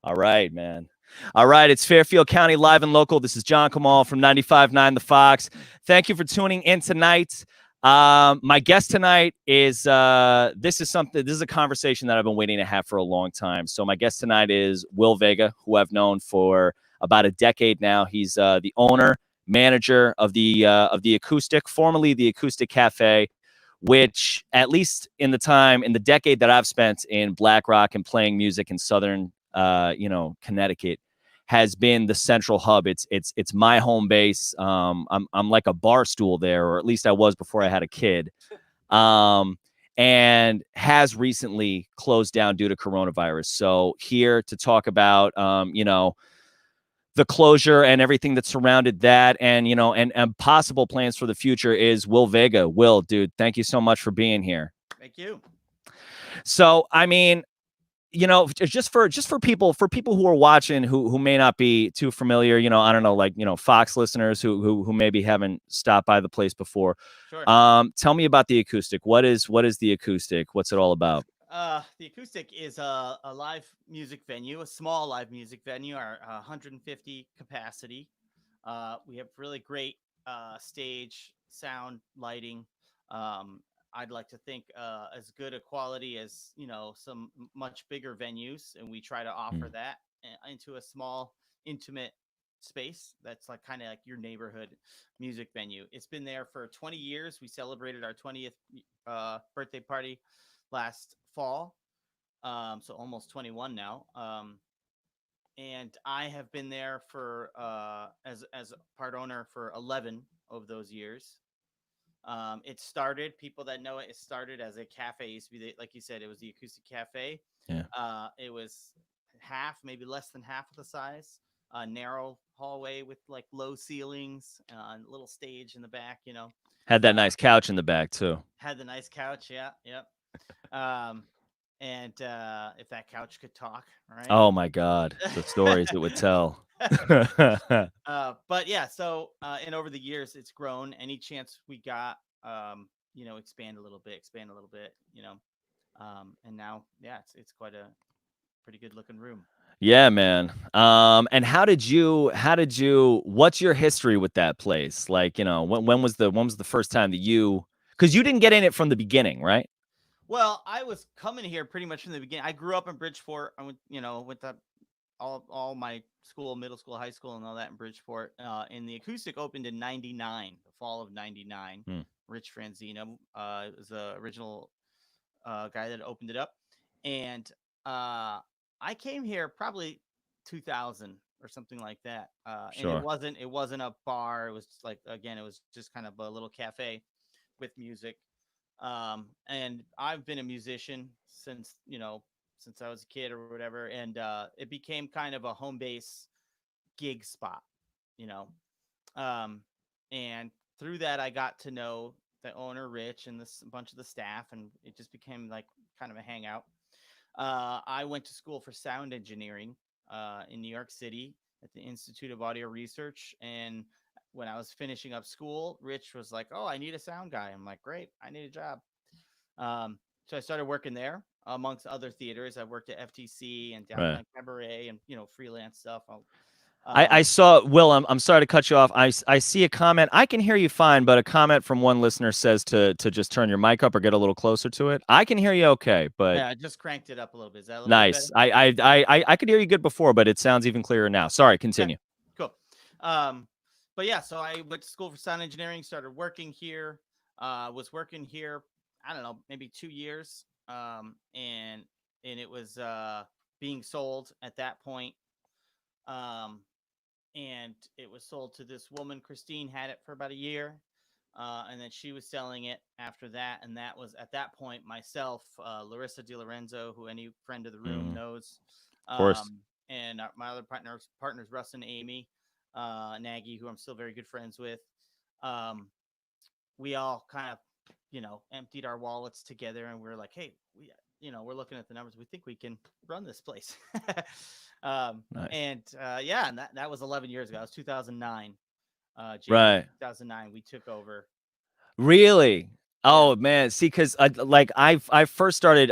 All right, man. All right, it's Fairfield County Live and Local. This is John Kamal from 95.9 The Fox. Thank you for tuning in tonight. My guest tonight is this is a conversation that I've been waiting to have for a long time. So my guest tonight is Will Vega, who I've known for about a decade now. He's the owner, manager of the Acoustic, formerly the Acoustic Cafe, which at least in the decade that I've spent in Black Rock and playing music in Southern Connecticut, has been the central hub. It's my home base. I'm like a bar stool there, or at least I was before I had a kid. And has recently closed down due to coronavirus. So here to talk about the closure and everything that surrounded that, and and possible plans for the future is Will Vega. Will, dude, thank you so much for being here. Thank you. So, I mean, just for people who are watching who may not be too familiar, I don't know, like, Fox listeners who maybe haven't stopped by the place before. Sure. Tell me about the Acoustic. What is the Acoustic? What's it all about? The Acoustic is a live music venue, a small live music venue, our 150 capacity. We have really great stage, sound, lighting. I'd like to think as good a quality as some much bigger venues, and we try to offer that into a small, intimate space that's like kind of like your neighborhood music venue. It's been there for 20 years. We celebrated our 20th birthday party last fall, so almost 21 now. And I have been there for as a part owner for 11 of those years. It started, people that know it started as a cafe. It used to be like you said, it was the Acoustic Cafe. Yeah. It was maybe less than half of the size. Narrow hallway with like low ceilings, little stage in the back. Had that nice couch in the back too. Had the nice couch, yeah, yep. And if that couch could talk, right? Oh my God, the stories it would tell. But yeah, so and over the years it's grown. Any chance we got, expand a little bit, and now, yeah, it's quite a pretty good looking room. Yeah, man. And how did you what's your history with that place? Like, when was the first time that because you didn't get in it from the beginning, right? Well, I was coming here pretty much from the beginning. I grew up in Bridgeport. I went, with all my school, middle school, high school, and all that in Bridgeport. And the Acoustic opened in '99, the fall of '99. Rich Franzino was the original guy that opened it up, and I came here probably 2000 or something like that. Sure. And it wasn't a bar. It was just like, again, it was just kind of a little cafe with music. And I've been a musician since I was a kid or whatever. And it became kind of a home base gig spot, and through that, I got to know the owner, Rich, and a bunch of the staff, and it just became like kind of a hangout. I went to school for sound engineering in New York City at the Institute of Audio Research. And when I was finishing up school, Rich was like, "Oh, I need a sound guy." I'm like, "Great, I need a job." So I started working there amongst other theaters. I worked at FTC and Downtown Cabaret and freelance stuff. I saw, Will, I'm sorry to cut you off. I see a comment. I can hear you fine, but a comment from one listener says to just turn your mic up or get a little closer to it. I can hear you okay, but yeah, I just cranked it up a little bit. Is that a little nice? bit better? I could hear you good before, but it sounds even clearer now. Sorry, continue. Yeah, cool. But yeah, so I went to school for sound engineering, started working here, was working here, I don't know, maybe 2 years. And it was being sold at that point. And it was sold to this woman. Christine had it for about a year. And then she was selling it after that. And that was at that point myself, Larissa DiLorenzo, who any friend of the room knows. Of course. And my other partners, Russ and Amy Nagy, who I'm still very good friends with. We all kind of, emptied our wallets together, and we were like, hey, we're looking at the numbers. We think we can run this place. Nice. And and that was 11 years ago. It was 2009. Right. 2009, we took over. Really? Yeah. Oh man, see, because I first started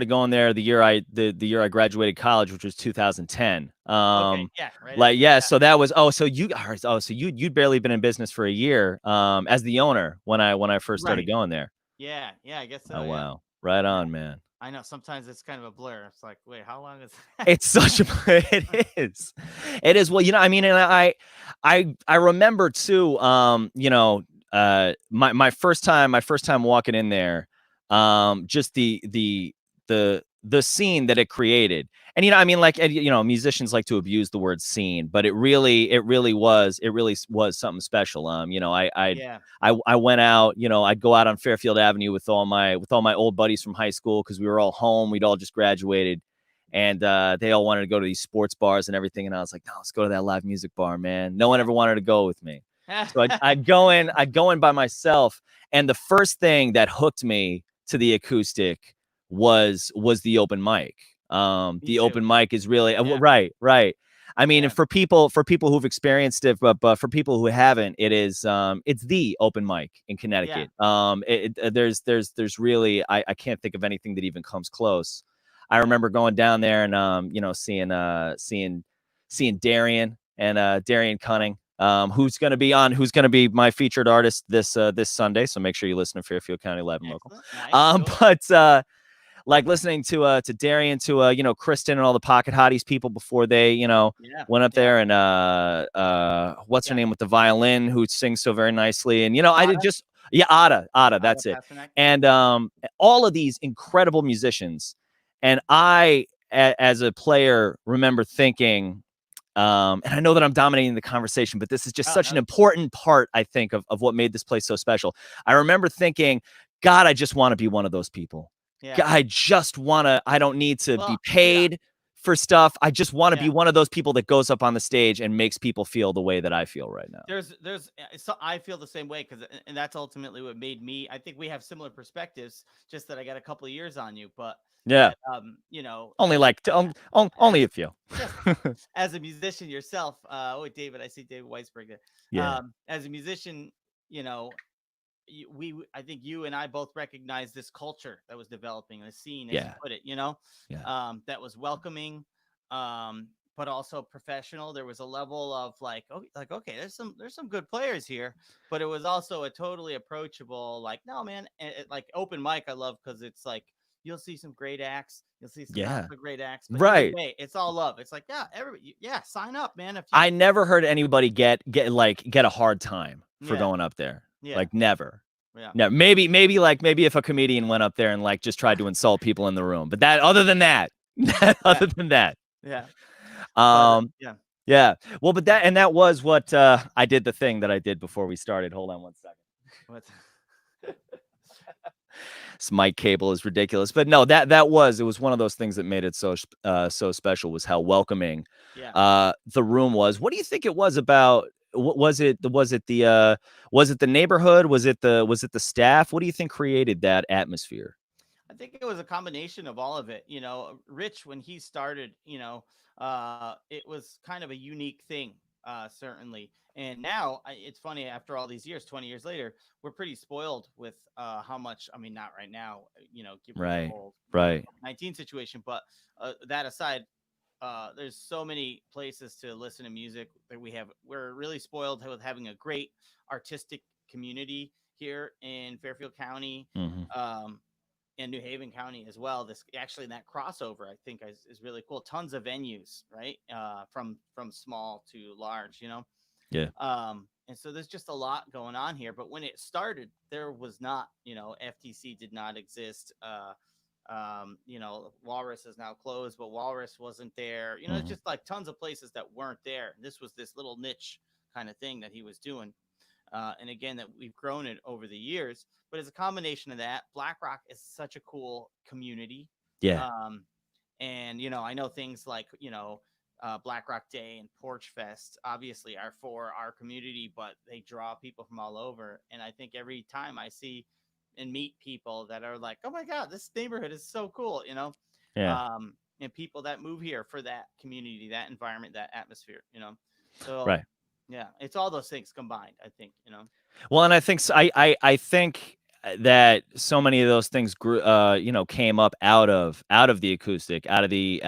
going there the year I graduated college, which was 2010. Okay. Yeah. Right Like after. yeah, Yeah. so that was so you'd barely been in business for a year, as the owner when I first started Right. going there. Yeah. Yeah. I guess Oh so. Yeah. wow, right Yeah. on, man. I know. Sometimes it's kind of a blur. It's like, wait, how long is? It's such a it is. It is. Well, I mean, and I remember too, my first time walking in there, just the scene that it created. And I mean, like, musicians like to abuse the word scene, but it really was something special. Yeah. I went out, I'd go out on Fairfield Avenue with all my old buddies from high school because we were all home. We'd all just graduated, and they all wanted to go to these sports bars and everything. And I was like, no, let's go to that live music bar, man. No one Yeah. ever wanted to go with me. So I'd go in by myself. And the first thing that hooked me to the acoustic was the open mic. Me The too. open mic is really Yeah. right, right. I mean, Yeah. and for people who've experienced it, but for people who haven't, it's the open mic in Yeah. Connecticut. There's really I can't think of anything that even comes close. I Yeah. remember going down there and seeing Darian and Darian Cunning, who's gonna be my featured artist this Sunday. So make sure you listen to Fairfield County Live and Local. Excellent. Nice. Cool. But like listening to Darian, to Kristen and all the Pocket Hotties people before they Yeah. went up Yeah. there, and what's her Yeah. name with the violin who sings so very nicely, and I did Otta. just yeah, Ada, Otta that's it. Pasternak. And all of these incredible musicians, and as a player, remember thinking, and I know that I'm dominating the conversation, but this is just Oh such an no. important part, I think, of what made this place so special. I remember thinking, God, I just want to be one of those people. Yeah. I don't need to be Well, yeah. paid for stuff. I just want to be Yeah. one of those people that goes up on the stage and makes people feel the way that I feel right now. So I feel the same way, because and that's ultimately what made me. I think we have similar perspectives, just that I got a couple of years on you, but Yeah. that Only like, only a few. just as a musician yourself. Oh, David, I see David Weisberg there. Yeah. As a musician, you know, I think you and I both recognize this culture that was developing, the scene, as you Yeah. put it, Yeah. that was welcoming, but also professional. There was a level of like, oh, like, okay, there's some good players here, but it was also a totally approachable, like, no, man, like open mic. I love, because it's like you'll see some great acts, you'll see some not Yeah. so great acts, but either Right. way, it's all love. It's like, yeah, everybody, yeah, sign up, man. If you, I never heard anybody get a hard time for yeah, going up there. yeah, Like never. yeah, No, maybe if a comedian went up there and like just tried to insult people in the room. But that other than that, yeah, other than that. yeah. But Um yeah. yeah. Well, but that was what I did the thing that I did before we started. Hold on one second. What? This mic cable is ridiculous. But no, it was one of those things that made it so special, was how welcoming Yeah. the room was. What do you think it was about? Was it the neighborhood? Was it the staff? What do you think created that atmosphere? I think it was a combination of all of it. Rich, when he started, it was kind of a unique thing, certainly. And now it's funny, after all these years, 20 years later, we're pretty spoiled with how much, I mean, not right now, given the Right. whole, Right. 19 situation, but that aside, there's so many places to listen to music that we're really spoiled with having a great artistic community here in Fairfield County. Hmm. In New Haven County as well. This actually, that crossover, I think, is really cool. Tons of venues, right? From small to large, Yeah. And so there's just a lot going on here. But when it started, there was not, FTC did not exist. Walrus is now closed, but Walrus wasn't there. It's Hmm. just like tons of places that weren't there. This was this little niche kind of thing that he was doing. And again, that we've grown it over the years, but as a combination of that, Black Rock is such a cool community. Yeah. Um, and I know things like Black Rock Day and Porch Fest obviously are for our community, but they draw people from all over. And I think every time I see and meet people that are like, oh my God, this neighborhood is so cool, Yeah. and people that move here for that community, that environment, that atmosphere, so Right. yeah, it's all those things combined, I think, Well, and I think I think that so many of those things grew, came up out of the acoustic, out of the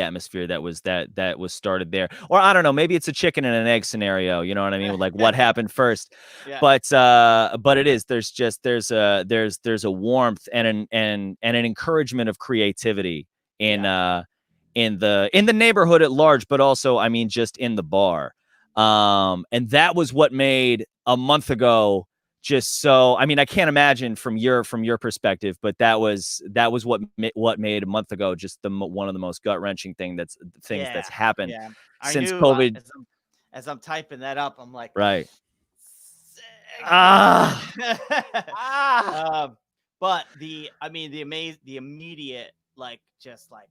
atmosphere that was started there. Or I don't know, maybe it's a chicken and an egg scenario. You know what I mean? Like what happened first? Yeah. But it is there's a warmth and an encouragement of creativity in in the neighborhood at large, but also, I mean, just in the bar. And that was what made a month ago just so, I mean, I can't imagine from your perspective, but that was what made a month ago just one of the most gut-wrenching things Yeah. that's happened Yeah. I since knew COVID. as I'm typing that up, I'm like, Right. God. Ah. Ah. But I mean, the immediate, like, just like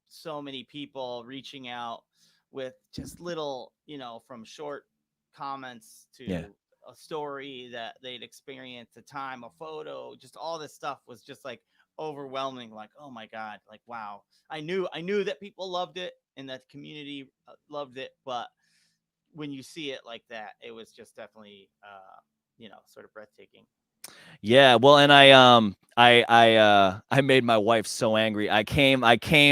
so many people reaching out with just little, from short comments Yeah. to a story that they'd experienced, a time, a photo, just all this stuff was just like overwhelming. Like, oh my God, like, wow. I knew that people loved it and that the community loved it, but when you see it like that, it was just definitely, sort of breathtaking. Yeah, well, and I made my wife so angry. I came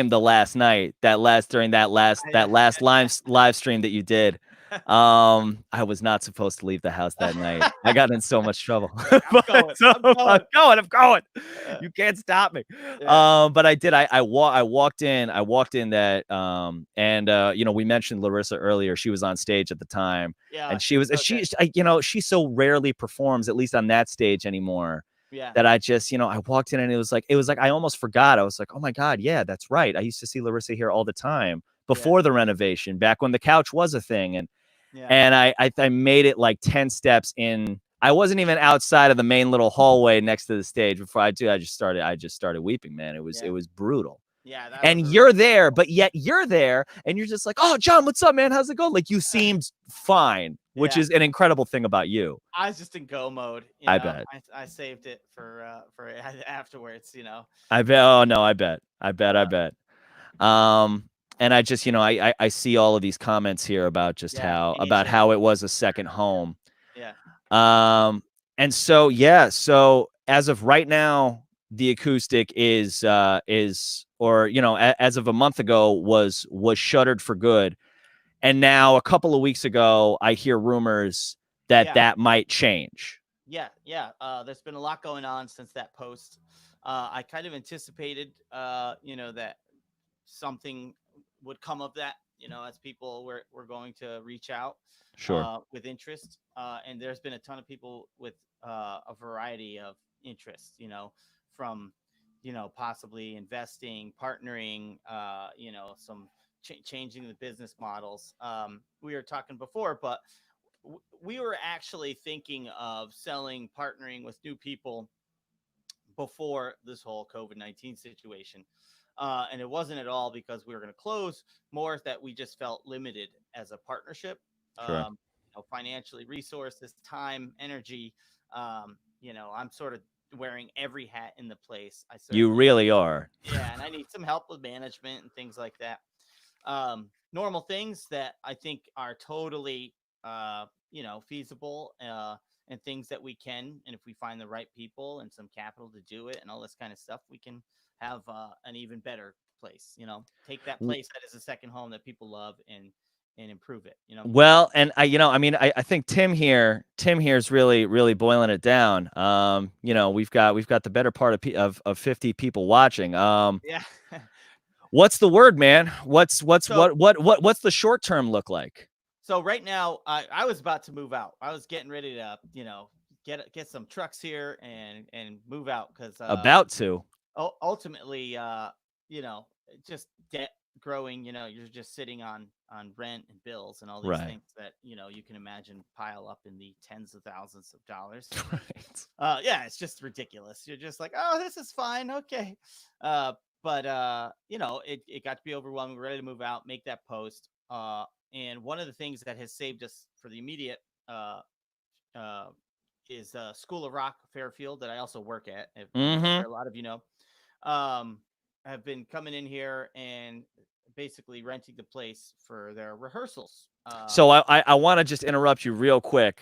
the last night, during that last live stream that you did. I was not supposed to leave the house that night. I got in so much trouble. Like, I'm But going, so I'm going. I'm going. Uh, You can't stop me. yeah, But I did. I walked in that and we mentioned Larissa earlier. She was on stage at the time. yeah, And she was so good. she so rarely performs, at least on that stage anymore, Yeah, that I just, I walked in and it was like I almost forgot. I was like, oh my God, yeah, that's right. I used to see Larissa here all the time yeah, before the renovation, back when the couch was a thing. yeah, And I made it like 10 steps in. I wasn't even outside of the main little hallway next to the stage before I just started weeping, man. It yeah, was brutal. yeah. That And was a you're really there, cool. but yet you're there and you're just like, oh, John, what's up, man? How's it going? Like you seemed fine, which Yeah, is an incredible thing about you. I was just in go mode. I bet. I saved it for afterwards. I bet. Oh no, I bet. I bet. I Uh, bet. And I just, I see all of these comments here about just yeah, about ancient. how it was a second home. Yeah, Um, and so, yeah, so as of right now, the acoustic or, as of a month ago was shuttered for good. And now a couple of weeks ago, I hear rumors that yeah, that might change. yeah, yeah. There's been a lot going on since that post. I kind of anticipated, that something would come of that, as people were going to reach out Sure. with interest. And there's been a ton of people with a variety of interests, from, possibly investing, partnering, some changing the business models. We were talking before, but we were actually thinking of partnering with new people before this whole COVID-19 situation. And it wasn't at all because we were going to close, more that we just felt limited as a partnership, Sure. financially, resources, time, energy. I'm sort of wearing every hat in the place. I You certainly, really are. yeah, and I need some help with management and things like that. Normal things that I think are totally, feasible, and things that we can, and if we find the right people and some capital to do it and all this kind of stuff, we can have an even better place. Take that place that is a second home that people love and improve it. Well, and I mean, I think Tim here is really, really boiling it down. We've got the better part of 50 people watching. Yeah. What's the word, man? So What's the short term look like? so right now, I was about to move out. I was getting ready to, get some trucks here and move out because About to. ultimately, you know, just debt growing. You're just sitting on rent and bills and all these Right. things that you can imagine pile up in the tens of thousands of dollars. Right. Yeah, it's just ridiculous. You're just like, oh, this is fine, okay. But it got to be overwhelming. We're ready to move out, make that post. And one of the things that has saved us for the immediate uh, uh, is School of Rock Fairfield that I also work at. I'm Mm-hmm. sure a lot of you know. Um, have been coming in here and basically renting the place for their rehearsals. So I want to just interrupt you real quick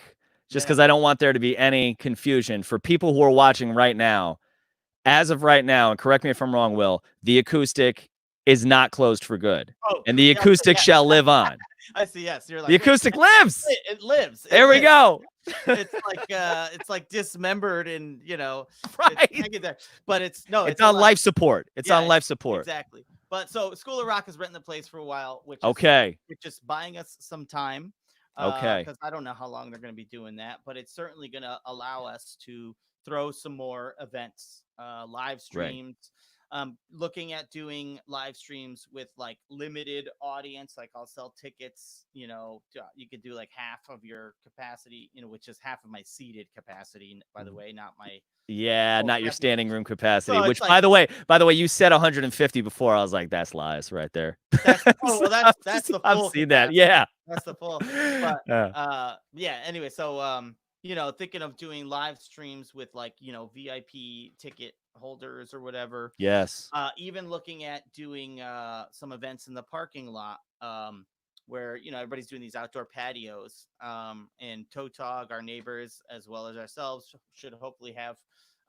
just because I don't want there to be any confusion for people who are watching right now. As of right now, and correct me if I'm wrong, Will, the Acoustic is not closed for good. Oh, And the yes, Acoustic yes. shall live on. I see. Yes, you're The like, wait, Acoustic lives. it lives. There we go. It's like dismembered and Right. it's hanging there. But it's It's on alive. life support. It's on Yeah, life support. Exactly. But so School of Rock has rented the place for a while, which is just buying us some time. Okay. Because I don't know how long they're going to be doing that, but it's certainly going to allow us to throw some more events, live streams. Looking at doing live streams with like limited audience, like I'll sell tickets, you could do like half of your capacity, which is half of my seated capacity, by the way, not my not your standing room capacity, so which like, by the way, you said 150 before. I was like, that's lies right there. That's the full. I've seen that. Yeah. That's the full. But anyway, so thinking of doing live streams with like, VIP ticket holders or whatever. Yes. Even looking at doing some events in the parking lot, where everybody's doing these outdoor patios. And Totog, our neighbors, as well as ourselves, should hopefully have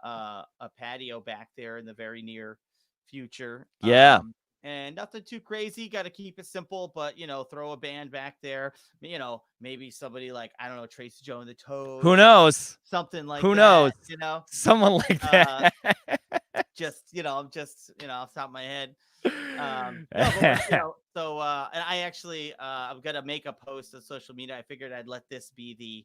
a patio back there in the very near future. Yeah. And nothing too crazy. Got to keep it simple, but throw a band back there. Maybe somebody like, I don't know, Tracy Joe and the Toads. Who knows? Something like Who that, knows? Someone like that. Just off the top of my head. And I actually I'm gonna make a post on social media. I figured I'd let this be the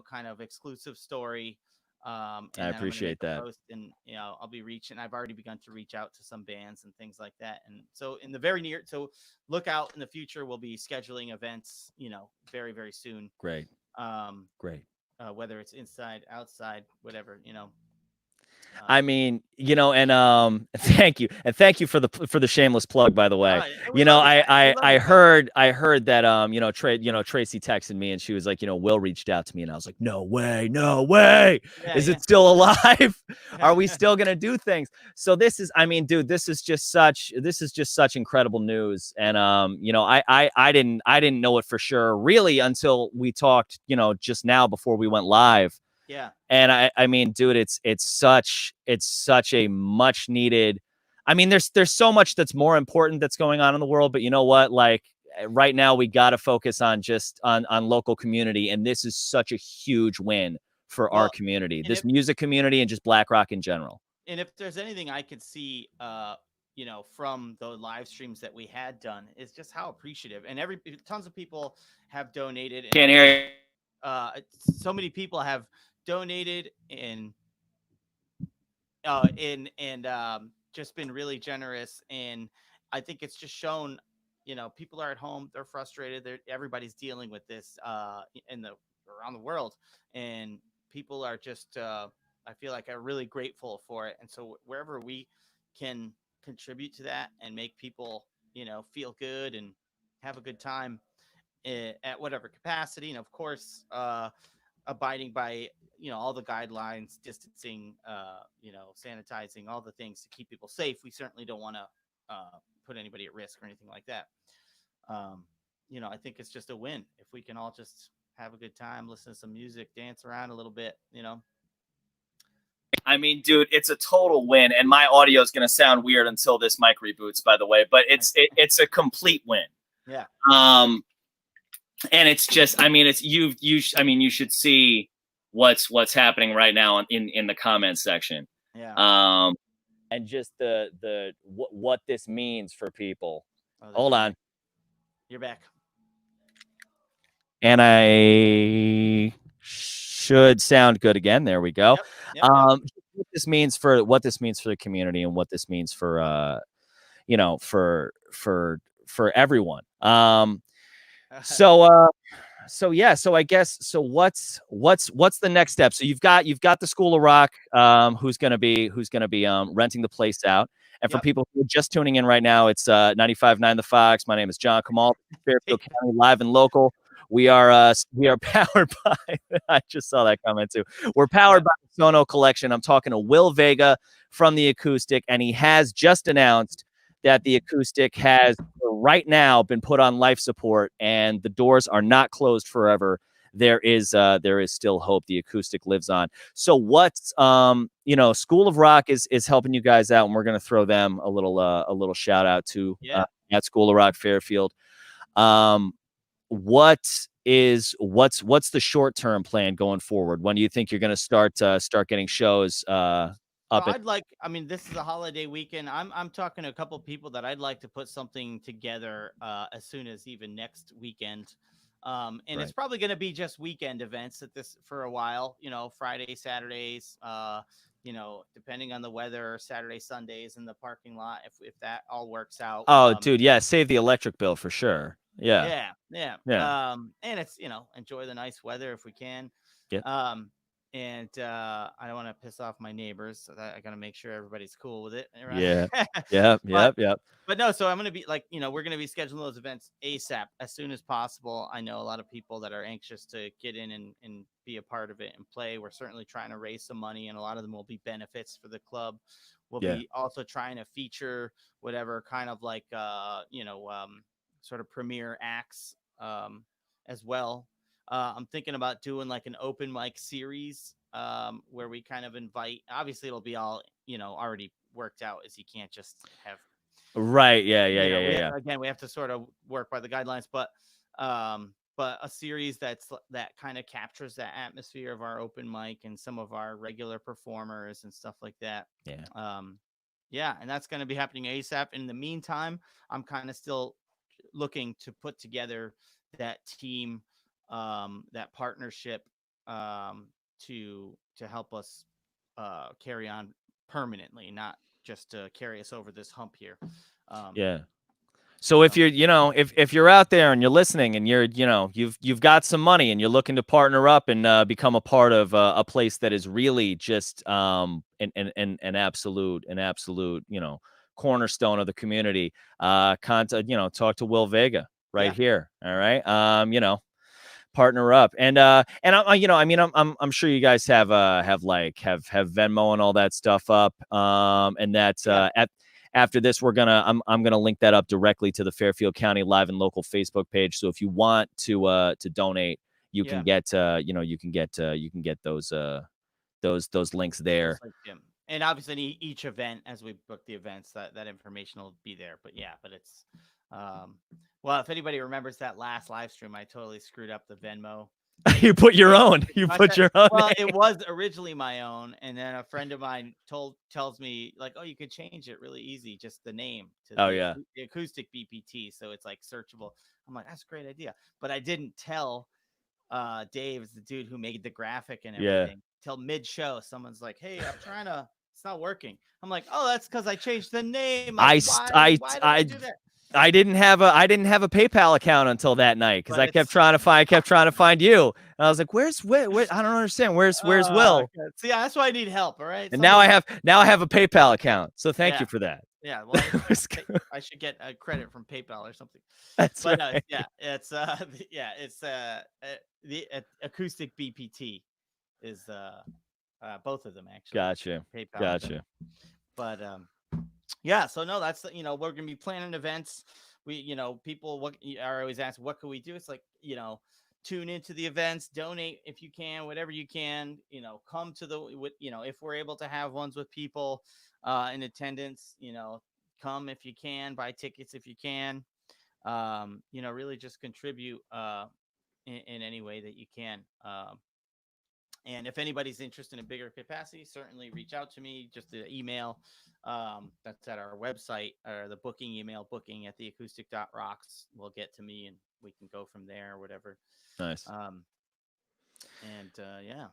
kind of exclusive story. And I appreciate that. post and I'll be reaching. I've already begun to reach out to some bands and things like that. And so in the very near, so look out in the future. We'll be scheduling events, very very soon. Great. Great. Whether it's inside, outside, whatever, I mean, and thank you for the shameless plug, by the way. I heard that Tracy texted me and she was like, Will reached out to me and I was like, no way. Is it still alive? Are we still gonna do things? So this is just such incredible news. And I didn't know it for sure really until we talked, just now before we went live. Yeah. And I mean, dude, it's such a much needed. I mean, there's so much that's more important that's going on in the world, but you know what? Like right now we got to focus on just on local community. And this is such a huge win for our community, this music community and just Black rock in general. And if there's anything I could see, from the live streams that we had done is just how appreciative and tons of people have donated. Can't hear you. So many people have donated and just been really generous, and I think it's just shown people are at home, they're frustrated, everybody's dealing with this around the world, and people are just I feel like are really grateful for it. And so wherever we can contribute to that and make people feel good and have a good time at whatever capacity, and of course abiding by all the guidelines, distancing, sanitizing, all the things to keep people safe. We certainly don't want to put anybody at risk or anything like that. I think it's just a win if we can all just have a good time, listen to some music, dance around a little bit. I mean, dude, it's a total win, and my audio is going to sound weird until this mic reboots, by the way, but it's a complete win. Yeah. And it's just, I mean, you should see what's happening right now in the comments section. Yeah. And just what this means for people. Hold on. You're back. And I should sound good again. There we go. Yep. What this means for the community and what this means for for everyone. So I guess what's the next step? So you've got the School of Rock, who's gonna be renting the place out. And for people who are just tuning in right now, it's 95.9 The Fox. My name is John Kamal, Fairfield County, live and local. We are powered by. I just saw that comment too. We're powered by the Sono Collection. I'm talking to Will Vega from the Acoustic, and he has just announced that the Acoustic has right now been put on life support, and the doors are not closed forever. there is still hope. The acoustic lives on. So what's School of Rock is helping you guys out, and we're gonna throw them a little shout out to Yeah. at School of Rock Fairfield. Um, what's the short term plan going forward? When do you think you're gonna start getting shows So up? I mean, this is a holiday weekend. I'm talking to a couple people that I'd like to put something together as soon as even next weekend. And it's Right. probably going to be just weekend events at this for a while, Friday, Saturdays, depending on the weather, Saturday, Sundays in the parking lot, if that all works out. Oh, dude, yeah, save the electric bill for sure. Yeah, Yeah, yeah. yeah, And it's, enjoy the nice weather if we can. yep, Um, and I don't want to piss off my neighbors, so that I got to make sure everybody's cool with it, right? yeah, yep, but yep, yep. but no, so I'm gonna be like, we're gonna be scheduling those events ASAP as soon as possible. I know a lot of people that are anxious to get in and be a part of it and play. We're certainly trying to raise some money, and a lot of them will be benefits for the club. We'll Yeah. be also trying to feature whatever kind of like sort of premiere acts as well. I'm thinking about doing like an open mic series where we kind of invite. Obviously, it'll be all already worked out, as you can't just have Right. Yeah. Yeah. Yeah. we Yeah. have, Yeah. again we have to sort of work by the guidelines, but a series that kind of captures that atmosphere of our open mic and some of our regular performers and stuff like that. Yeah. Yeah, and that's going to be happening ASAP. In the meantime, I'm kind of still looking to put together that team, that partnership, to help us carry on permanently, not just to carry us over this hump here. Um, Yeah. So if so you're, if you're out there and you're listening and you've got some money and you're looking to partner up and become a part of a place that is really just an absolute cornerstone of the community, talk to Will Vega right yeah, here. All right. Partner up and I'm sure you guys have Venmo and all that stuff up and that's yeah, at after this I'm gonna link that up directly to the Fairfield County Live and Local Facebook page, so if you want to donate you can yeah. get you can get those links Those there. like and obviously each event as we book the events that information will be there. But yeah, but it's um well, if anybody remembers that last live stream, I totally screwed up the Venmo. You put your own you I put said, your own well, name. it was originally my own, and then a friend of mine tells me like, oh, you could change it really easy, just the name to Oh yeah. the acoustic BPT, so it's like searchable. I'm like, that's a great idea, but I didn't tell Dave is the dude who made the graphic and Yeah. everything. Till mid show, someone's like, "Hey, I'm trying to. It's not working." I'm like, "Oh, that's because I changed the name. Like, I why? st- I Why did I I do that?" I didn't have a PayPal account until that night because But I kept it's trying to find you. And I was like, where I don't understand. Where's Will? God. See, yeah, that's why I need help. All right, And now somebody. I have a PayPal account. So thank Yeah, you for that. yeah. Well, It was good. I should get a credit from PayPal or something. That's But no, right. yeah, it's the acoustic BPT is both of them actually, Gotcha. PayPal and Venmo. Gotcha. But yeah, so no, that's we're gonna be planning events. We people what are always asked, what can we do? It's like tune into the events, donate if you can, whatever you can. Come to the if we're able to have ones with people in attendance. Come if you can, buy tickets if you can. Really just contribute in any way that you can. And if anybody's interested in bigger capacity, certainly reach out to me. Just the email that's at our website, or the booking email, booking@theacoustic.rocks will get to me, and we can go from there or whatever. Nice. Um, and yeah,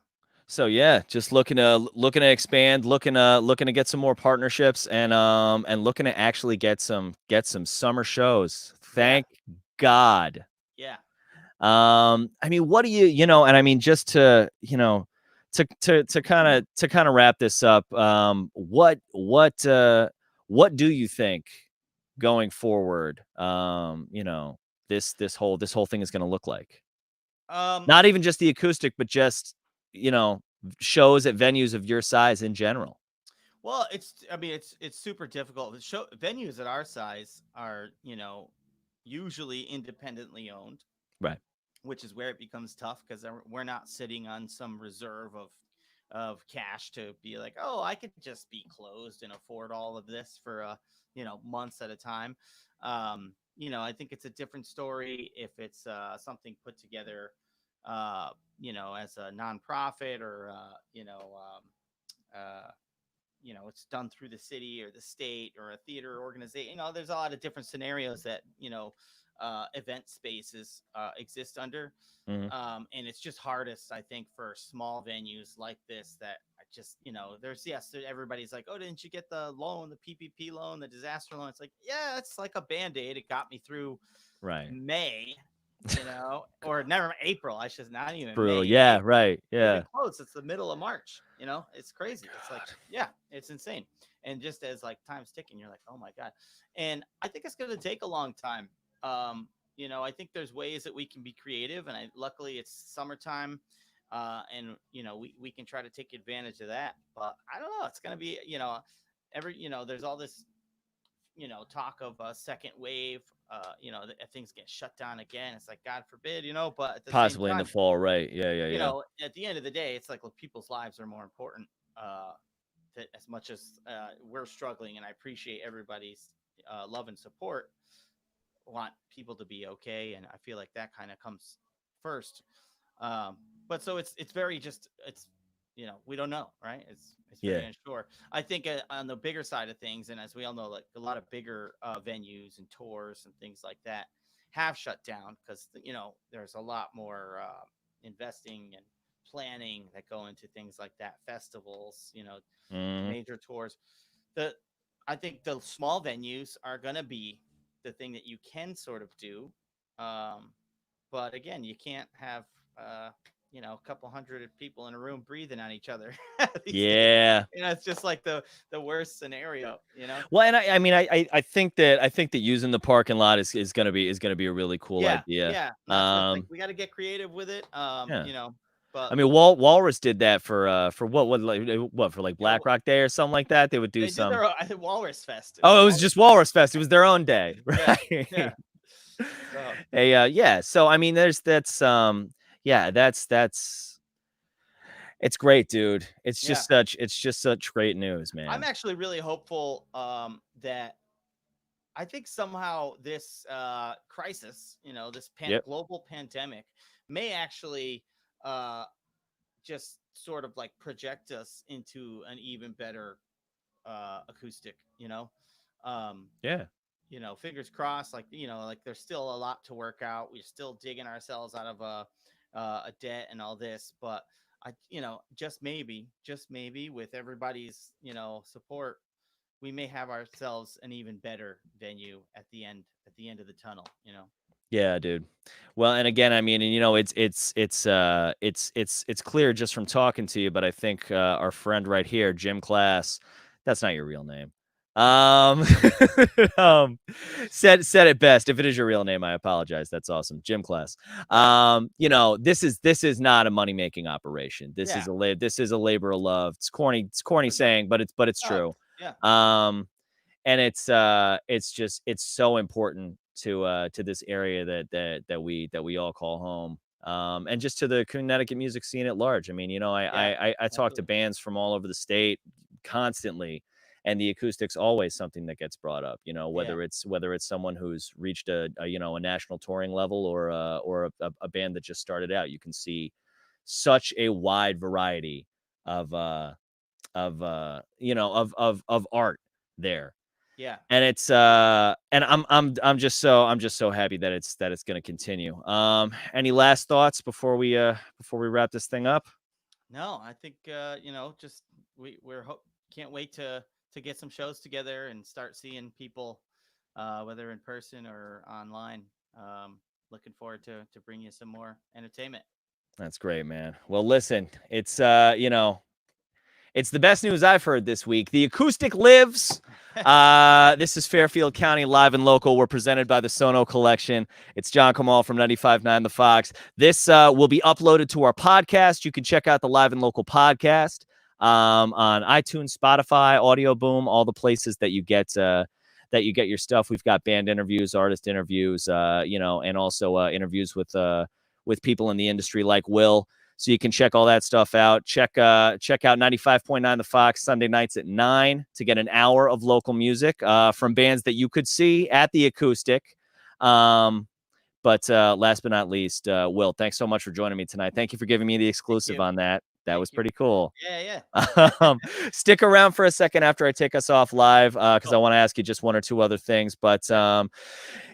So yeah, just looking to expand, looking to get some more partnerships and looking to actually get some summer shows. yeah, Thank God. yeah. I mean, what do and I mean, just to kind of wrap this up, what do you think going forward, this whole thing is going to look like? Um, Not even just the acoustic, but just, you know, shows at venues of your size in general. well, I mean, it's super difficult. The show venues at our size are usually independently owned. Right. which is where it becomes tough because we're not sitting on some reserve of cash to be like, oh, I could just be closed and afford all of this for months at a time. I think it's a different story if it's something put together, as a nonprofit or it's done through the city or the state or a theater organization. There's a lot of different scenarios that event spaces exist under. Mhm. And it's just hardest, I think, for small venues like this that I just, everybody's like, oh, didn't you get the loan, the PPP loan, the disaster loan? It's like, yeah, it's like a Band-Aid. It got me through Right. May, or never April. I should not even Brutal. May. Yeah. April. Right. We've Yeah. been closed. It's the middle of March. It's crazy. It's like, yeah, it's insane. And just as like time's ticking, you're like, oh my God. And I think it's going to take a long time. I think there's ways that we can be creative, and luckily it's summertime, and we can try to take advantage of that. But I don't know. It's going to be there's all this talk of a second wave. Things get shut down again. It's like God forbid, But at the same Possibly in the time, fall. Right. Yeah. Yeah. Yeah. at the end of the day, it's like, look, people's lives are more important. That as much as we're struggling, and I appreciate everybody's love and support, want people to be okay, and I feel like that kind of comes first. But so it's very just it's we don't know, right? It's very Yeah. unsure. I think on the bigger side of things, and as we all know, like a lot of bigger venues and tours and things like that have shut down because there's a lot more investing and planning that go into things like that, festivals, Mhm. major tours. The I think the small venues are going to be the thing that you can sort of do. Um, but again, you can't have a couple hundred people in a room breathing on each other these days. Yeah. It's just like the worst scenario. Well, and I mean, I think that using the parking lot is gonna be a really cool Yeah, idea. yeah. And that's what it's like. We got to get creative with it. Yeah. I But mean, Walrus did that for what for like yeah, Black Rock Day or something like that. They would do they did some. their I think Walrus Fest. It was Oh, it was Walrus just Fest. Walrus Fest. It was their own day, Yeah, right? yeah. So Hey, yeah. So I mean, yeah, that's it's great, dude. yeah. It's just such great news, I'm man. actually really hopeful that I think somehow this crisis, this Yep. global pandemic, may actually uh, just sort of like project us into an even better acoustic. Um, Yeah. Fingers crossed. Like there's still a lot to work out. We're still digging ourselves out of a debt and all this, but just maybe with everybody's support, we may have ourselves an even better venue at the end of the tunnel. Yeah, dude. Well, and again, I mean, and it's clear just from talking to you, but I think our friend right here, Jim Class, that's not your real name. Um, um, said it best. If it is your real name, I apologize. That's awesome, Jim Class. This is not a money making operation. Yeah. This is a labor of love. It's corny saying, but it's Oh, true. yeah. And it's so important to this area that we all call home, and just to the Connecticut music scene at large. I mean, Yeah. I talk to Absolutely. bands from all over the state constantly, and the acoustic's always something that gets brought up, Yeah. whether it's someone who's reached a national touring level, or a band that just started out. You can see such a wide variety of of art there. Yeah. And and I'm just so happy that it's going to continue. Any last thoughts before we wrap this thing up? No, I think just can't wait to get some shows together and start seeing people, whether in person or online. Looking forward to bring you some more entertainment. That's great, man. Well, listen, it's the best news I've heard this week. The Acoustic Lives. This is Fairfield County Live and Local. We're presented by the Sono Collection. It's John Kamal from 95.9 The Fox. This will be uploaded to our podcast. You can check out the Live and Local podcast on iTunes, Spotify, Audio Boom, all the places that you get your stuff. We've got band interviews, artist interviews, and also interviews with with people in the industry like Will. So you can check all that stuff out. Check out 95.9 The Fox Sunday nights at 9 to get an hour of local music from bands that you could see at the Acoustic. But last but not least, Will, thanks so much for joining me tonight. Thank you for giving me the exclusive on that. That was pretty cool. Yeah. Stick around for a second after I take us off live because I want to ask you just one or two other things. But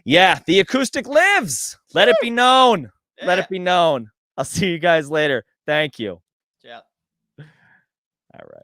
yeah, the Acoustic lives. Let it be known. Yeah. Let it be known. I'll see you guys later. Thank you. Yeah. All right.